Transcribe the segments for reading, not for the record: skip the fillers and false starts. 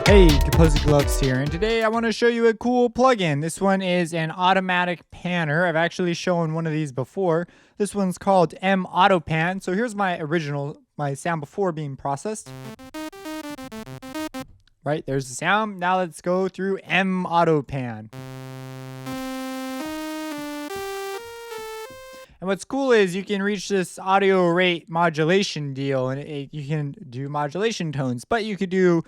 Hey, Composite Gloves here, and today I want to show you a cool plugin. This one is an automatic panner. I've actually shown one of these before. This one's called MAutopan. So here's my sound before being processed. Right, there's the sound. Now let's go through MAutopan. And what's cool is you can reach this audio rate modulation deal, and you can do modulation tones, but you could do,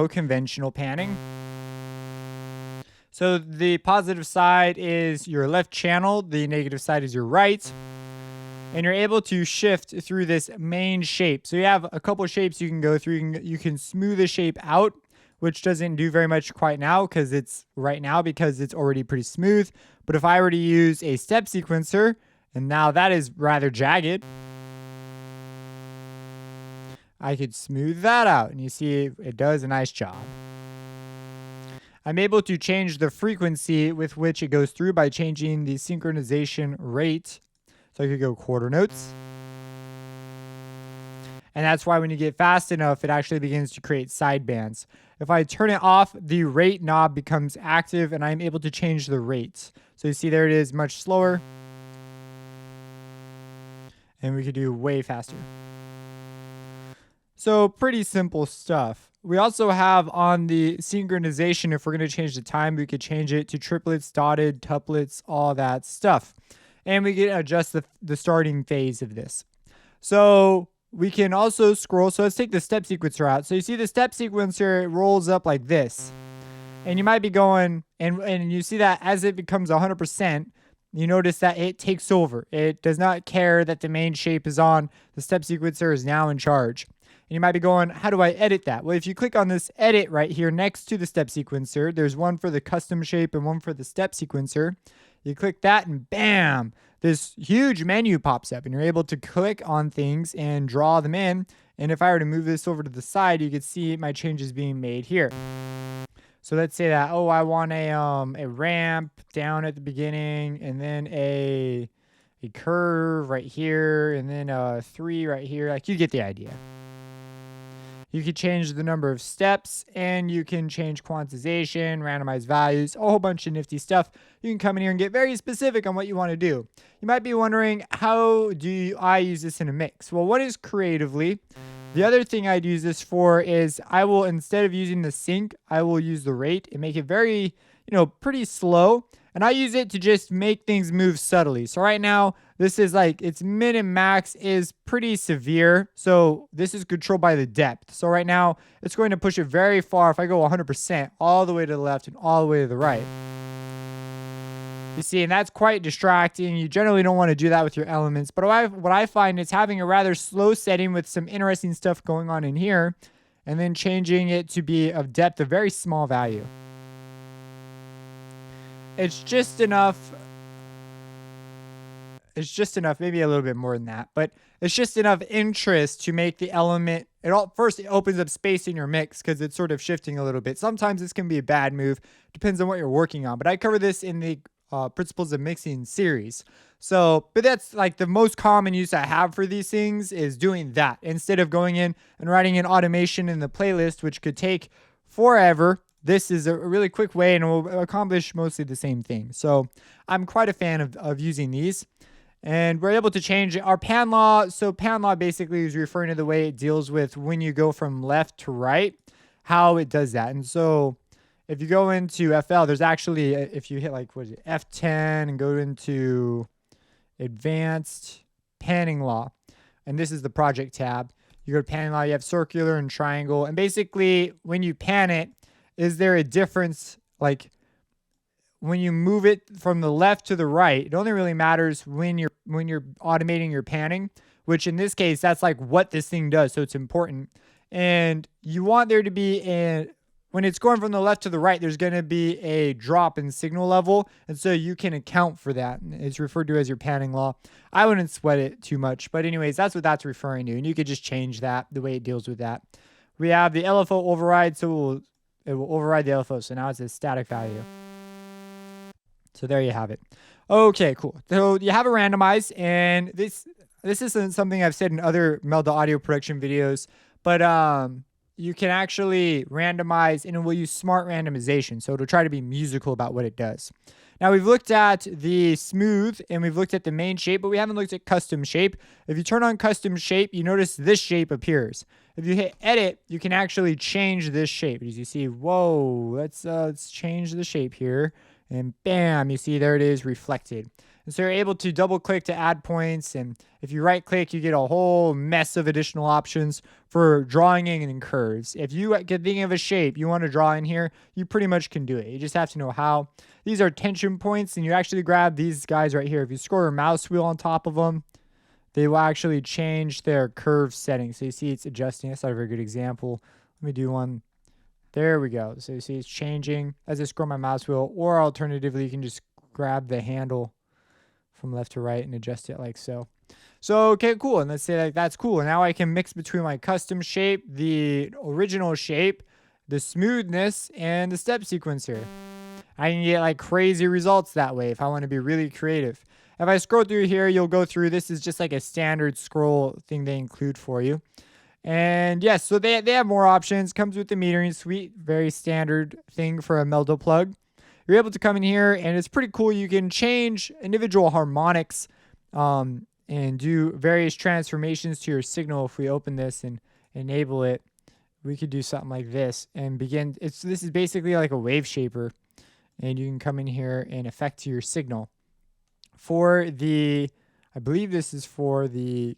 conventional panning. So the positive side is your left channel, the negative side is your right, and you're able to shift through this main shape. So you have a couple of shapes you can go through. You can smooth the shape out, which doesn't do very much quite now because it's already pretty smooth. But if I were to use a step sequencer, and now that is rather jagged, I could smooth that out, and you see it does a nice job. I'm able to change the frequency with which it goes through by changing the synchronization rate. So I could go quarter notes. And that's why when you get fast enough, it actually begins to create sidebands. If I turn it off, the rate knob becomes active, and I'm able to change the rate. So you see there it is, much slower. And we could do way faster. So pretty simple stuff. We also have on the synchronization, if we're going to change the time, we could change it to triplets, dotted, tuplets, all that stuff. And we can adjust the starting phase of this. So we can also scroll. So let's take the step sequencer out. So you see the step sequencer, it rolls up like this. And you might be going, and you see that as it becomes 100%, you notice that it takes over. It does not care that the main shape is on. The step sequencer is now in charge. And you might be going, how do I edit that? Well, if you click on this edit right here next to the step sequencer, there's one for the custom shape and one for the step sequencer. You click that and bam, this huge menu pops up and you're able to click on things and draw them in. And if I were to move this over to the side, you could see my changes being made here. So let's say that, I want a ramp down at the beginning, and then a curve right here, and then a 3 right here. Like, you get the idea. You can change the number of steps, and you can change quantization, randomize values, a whole bunch of nifty stuff. You can come in here and get very specific on what you want to do. You might be wondering, how do I use this in a mix? Well, one is creatively. The other thing I'd use this for is I will, instead of using the sync, I will use the rate and make it very, pretty slow. And I use it to just make things move subtly. So right now, this is like, its min and max is pretty severe. So this is controlled by the depth. So right now, it's going to push it very far. If I go 100%, all the way to the left and all the way to the right. You see, and that's quite distracting. You generally don't want to do that with your elements. But what I find is having a rather slow setting with some interesting stuff going on in here, and then changing it to be of depth, a very small value. It's just enough, maybe a little bit more than that, but it's just enough interest to make the element, first it opens up space in your mix because it's sort of shifting a little bit. Sometimes this can be a bad move, depends on what you're working on. But I cover this in the principles of mixing series. So, but that's like the most common use I have for these things is doing that instead of going in and writing an automation in the playlist, which could take forever. This is a really quick way and it will accomplish mostly the same thing. So I'm quite a fan of using these. And we're able to change our pan law. So pan law basically is referring to the way it deals with when you go from left to right, how it does that. And so if you go into FL, there's actually, if you hit F10 and go into advanced panning law, and this is the project tab, you go to panning law, you have circular and triangle. And basically when you pan it, is there a difference? Like when you move it from the left to the right, it only really matters when you're automating your panning, which in this case, that's like what this thing does. So it's important. And you want there to be when it's going from the left to the right, there's going to be a drop in signal level. And so you can account for that. It's referred to as your panning law. I wouldn't sweat it too much. But anyways, that's what that's referring to. And you could just change that, the way it deals with that. We have the LFO override. So it will override the LFO. So now it's a static value. So there you have it. Okay, cool. So you have a randomize. And this isn't something I've said in other Melda audio production videos. But you can actually randomize, and it will use smart randomization. So it'll try to be musical about what it does. Now we've looked at the smooth and we've looked at the main shape, but we haven't looked at custom shape. If you turn on custom shape, you notice this shape appears. If you hit edit, you can actually change this shape. As you see, whoa, let's change the shape here. And bam, you see there it is reflected. And so you're able to double click to add points. And if you right click, you get a whole mess of additional options for drawing in curves. If you can think of a shape you want to draw in here, you pretty much can do it. You just have to know how. These are tension points, and you actually grab these guys right here. If you scroll your mouse wheel on top of them, they will actually change their curve setting. So you see it's adjusting. That's not a very good example. Let me do one. There we go. So you see it's changing as I scroll my mouse wheel, or alternatively, you can just grab the handle from left to right and adjust it like so. So, okay, cool. And let's say like that's cool. Now I can mix between my custom shape, the original shape, the smoothness, and the step sequence here. I can get like crazy results that way if I want to be really creative. If I scroll through here, you'll go through. This is just like a standard scroll thing they include for you. And yes, so they have more options. Comes with the metering suite. Very standard thing for a Melda plug. You're able to come in here, and it's pretty cool. You can change individual harmonics and do various transformations to your signal. If we open this and enable it, we could do something like this and begin. This is basically like a wave shaper, and you can come in here and affect your signal. For the, I believe this is for the,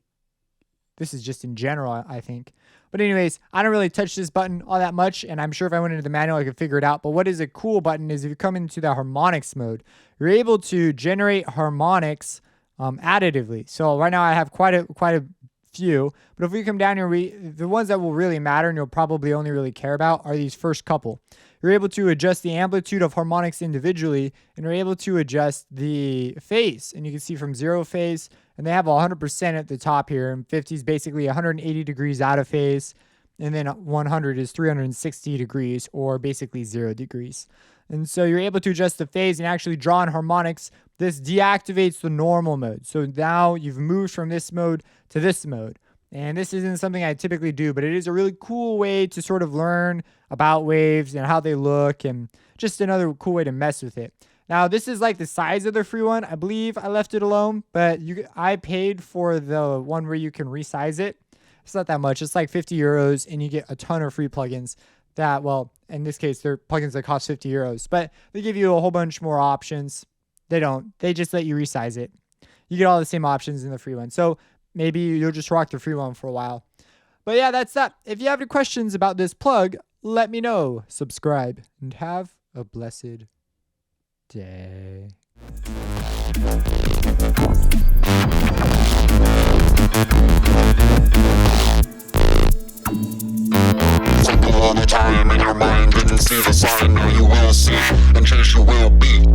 this is just in general, I think. But anyways, I don't really touch this button all that much, and I'm sure if I went into the manual, I could figure it out. But what is a cool button is if you come into the harmonics mode, you're able to generate harmonics additively. So right now I have quite a few, but if we come down here, the ones that will really matter and you'll probably only really care about are these first couple. You're able to adjust the amplitude of harmonics individually, and you're able to adjust the phase. And you can see from 0 phase, and they have 100% at the top here, and 50 is basically 180 degrees out of phase, and then 100 is 360 degrees, or basically 0 degrees. And so you're able to adjust the phase and actually draw in harmonics. This deactivates the normal mode. So now you've moved from this mode to this mode. And this isn't something I typically do, but it is a really cool way to sort of learn about waves and how they look, and just another cool way to mess with it. Now, this is like the size of the free one. I believe I left it alone, but I paid for the one where you can resize it. It's not that much. It's like 50 euros, and you get a ton of free plugins that, well, in this case, they're plugins that cost 50 euros, but they give you a whole bunch more options. They don't. They just let you resize it. You get all the same options in the free one. So maybe you'll just rock the free one for a while. But yeah, that's that. If you have any questions about this plug, let me know. Subscribe and have a blessed day. All the time in your mind didn't see the sign. Now you will see, and change you will be.